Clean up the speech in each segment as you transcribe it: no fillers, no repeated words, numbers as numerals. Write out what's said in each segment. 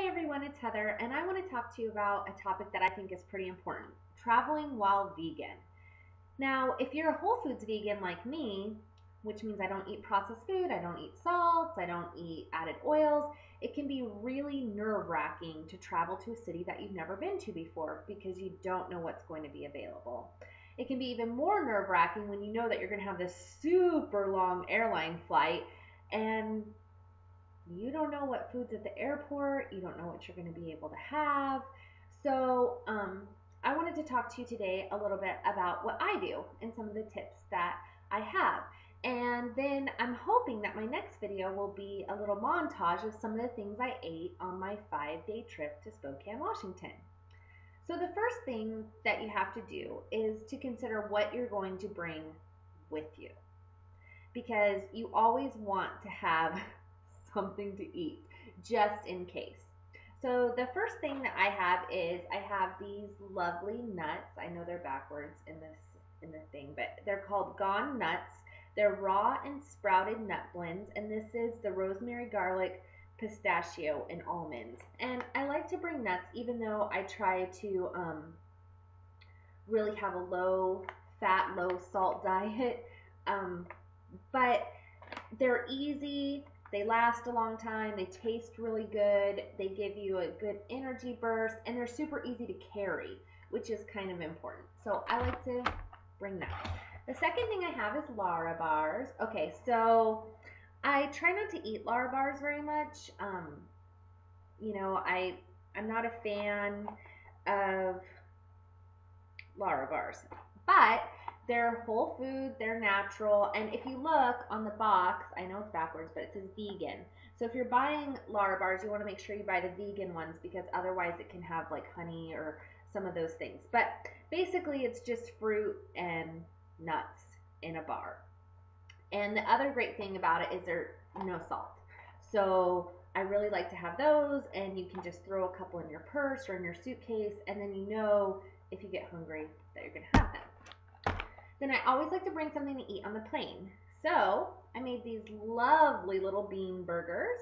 everyone, it's Heather, and I want to talk to you about a topic that I think is pretty important: traveling while vegan. Now, if you're a whole foods vegan like me, which means I don't eat processed food, I don't eat salts, I don't eat added oils, it can be really nerve wracking to travel to a city that you've never been to before because you don't know what's going to be available. It can be even more nerve wracking when you know that you're going to have this super long airline flight and you don't know what food's at the airport, you don't know what you're going to be able to have. So, I wanted to talk to you today a little bit about what I do and some of the tips that I have. And then I'm hoping that my next video will be a little montage of some of the things I ate on my 5-day trip to Spokane, Washington. So, the first thing that you have to do is to consider what you're going to bring with you because you always want to have something to eat just in case. So the first thing that I have is I have these lovely nuts. I know they're backwards in the thing, but they're called Gone Nuts. They're raw and sprouted nut blends, and this is the rosemary, garlic, pistachio, and almonds. And I like to bring nuts, even though I try to really have a low fat, low salt diet. Um, but they're easy, they last a long time, they taste really good, they give you a good energy burst, and they're super easy to carry, which is kind of important. So I like to bring that. The second thing I have is Lara bars. Okay, so I try not to eat Lara bars very much. I'm not a fan of Lara bars. But they're whole food, they're natural, and if you look on the box, I know it's backwards, but it says vegan. So if you're buying Lara bars, you want to make sure you buy the vegan ones because otherwise it can have like honey or some of those things. But basically it's just fruit and nuts in a bar. And the other great thing about it is they're no salt. So I really like to have those, and you can just throw a couple in your purse or in your suitcase, and then you know if you get hungry that you're going to have them. Then I always like to bring something to eat on the plane. So I made these lovely little bean burgers.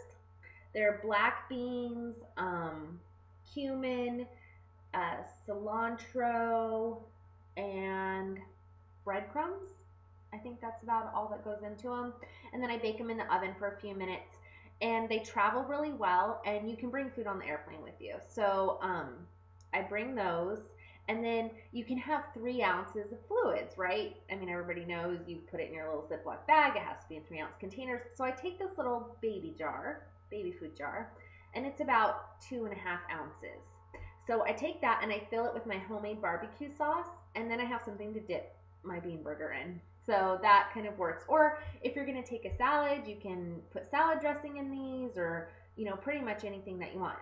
They're black beans, cumin, cilantro, and breadcrumbs. I think that's about all that goes into them. And then I bake them in the oven for a few minutes. And they travel really well, and you can bring food on the airplane with you. So I bring those, and then you can have 3 ounces of fluids, right? I mean, everybody knows you put it in your little Ziploc bag. It has to be in 3-ounce containers. So I take this little baby food jar, and it's about 2.5 ounces. So I take that and I fill it with my homemade barbecue sauce, and then I have something to dip my bean burger in. So that kind of works. Or if you're going to take a salad, you can put salad dressing in these, or pretty much anything that you want.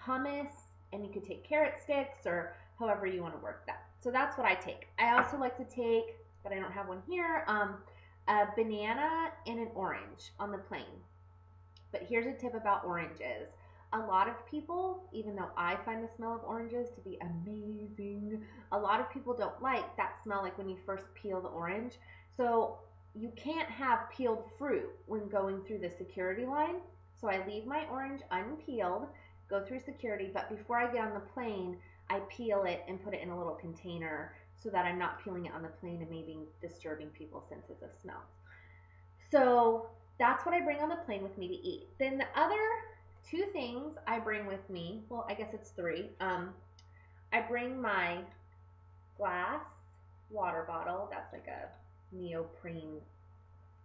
Hummus, and you could take carrot sticks, or however you want to work that. So that's what I take. I also like to take, but I don't have one here, a banana and an orange on the plane. But here's a tip about oranges. A lot of people, even though I find the smell of oranges to be amazing, a lot of people don't like that smell like when you first peel the orange. So you can't have peeled fruit when going through the security line. So I leave my orange unpeeled, go through security, but before I get on the plane, I peel it and put it in a little container so that I'm not peeling it on the plane and maybe disturbing people's senses of smell. So that's what I bring on the plane with me to eat. Then the other two things I bring with me, well, I guess it's three. I bring my glass water bottle. That's like a neoprene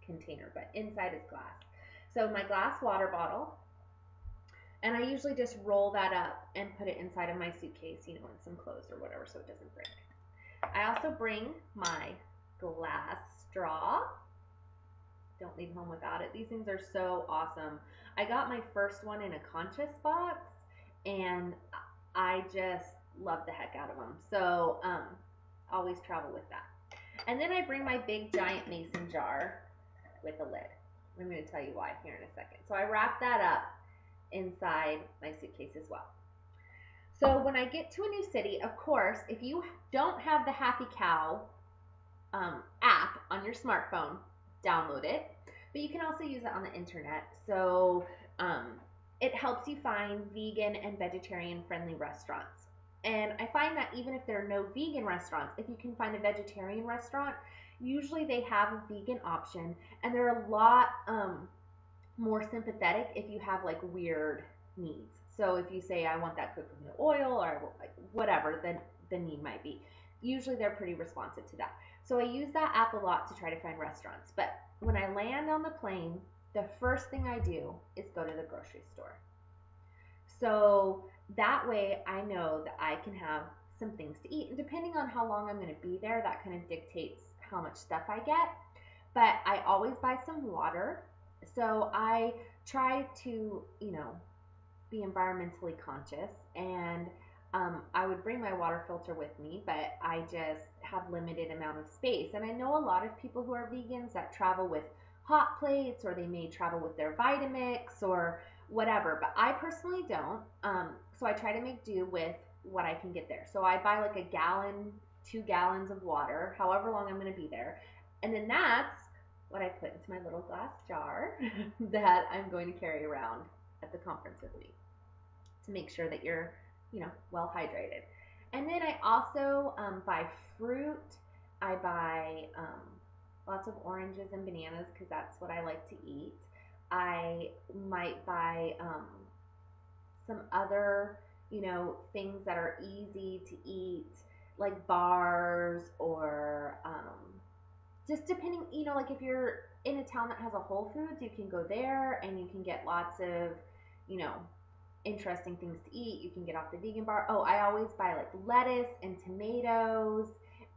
container, but inside is glass. So my glass water bottle, and I usually just roll that up and put it inside of my suitcase, in some clothes or whatever, so it doesn't break. I also bring my glass straw. Don't leave home without it. These things are so awesome. I got my first one in a Conscious box, and I just love the heck out of them. So always travel with that. And then I bring my big giant mason jar with a lid. I'm going to tell you why here in a second. So I wrap that up inside my suitcase as well. So when I get to a new city, of course, if you don't have the Happy Cow app on your smartphone, download it. But you can also use it on the internet. So it helps you find vegan and vegetarian friendly restaurants. And I find that even if there are no vegan restaurants, if you can find a vegetarian restaurant, usually they have a vegan option, and they're a lot more sympathetic if you have like weird needs. So if you say I want that cooked with no oil or like whatever, then the need might be. Usually they're pretty responsive to that. So I use that app a lot to try to find restaurants. But when I land on the plane, the first thing I do is go to the grocery store. So that way I know that I can have some things to eat. And depending on how long I'm going to be there, that kind of dictates how much stuff I get. But I always buy some water. So I try to, be environmentally conscious, and I would bring my water filter with me, but I just have limited amount of space. And I know a lot of people who are vegans that travel with hot plates, or they may travel with their Vitamix or whatever, but I personally don't. So I try to make do with what I can get there. So I buy like a gallon, 2 gallons of water, however long I'm going to be there. And then that's what I put into my little glass jar that I'm going to carry around at the conference with me to make sure that you're, well hydrated. And then I also buy fruit. I buy lots of oranges and bananas because that's what I like to eat. I might buy some other, things that are easy to eat, like bars, or just depending, like if you're in a town that has a Whole Foods, you can go there and you can get lots of, you know, interesting things to eat. You can get off the vegan bar. Oh, I always buy like lettuce and tomatoes,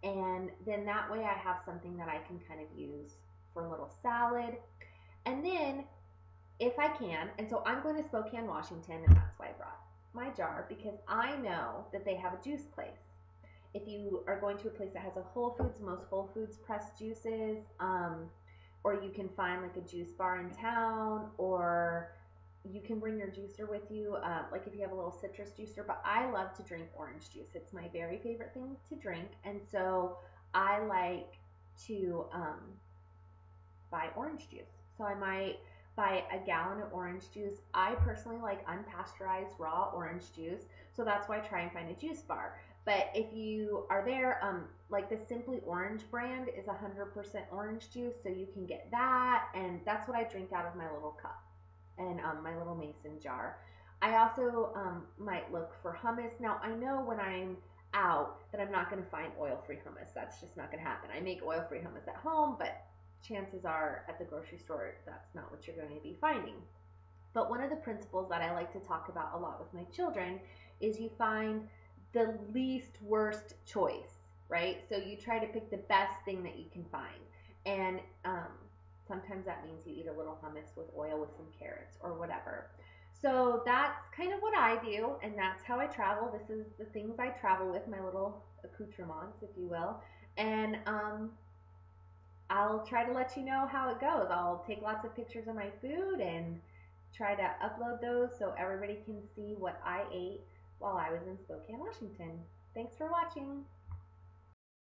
and then that way I have something that I can kind of use for a little salad. And then if I can, and so I'm going to Spokane, Washington, and that's why I brought my jar, because I know that they have a juice place. If you are going to a place that has a Whole Foods, most Whole Foods pressed juices, or you can find like a juice bar in town, or you can bring your juicer with you, like if you have a little citrus juicer. But I love to drink orange juice. It's my very favorite thing to drink, and so I like to buy orange juice. So I might buy a gallon of orange juice. I personally like unpasteurized raw orange juice, so that's why I try and find a juice bar. But if you are there, like the Simply Orange brand is 100% orange juice, so you can get that, and that's what I drink out of my little cup and my little mason jar. I also might look for hummus. Now, I know when I'm out that I'm not going to find oil-free hummus. That's just not going to happen. I make oil-free hummus at home, but chances are at the grocery store that's not what you're going to be finding. But one of the principles that I like to talk about a lot with my children is you find the least worst choice, right? So you try to pick the best thing that you can find. And sometimes that means you eat a little hummus with oil with some carrots or whatever. So that's kind of what I do, and that's how I travel. This is the things I travel with, my little accoutrements, if you will. And I'll try to let you know how it goes. I'll take lots of pictures of my food and try to upload those so everybody can see what I ate while I was in Spokane, Washington. Thanks for watching.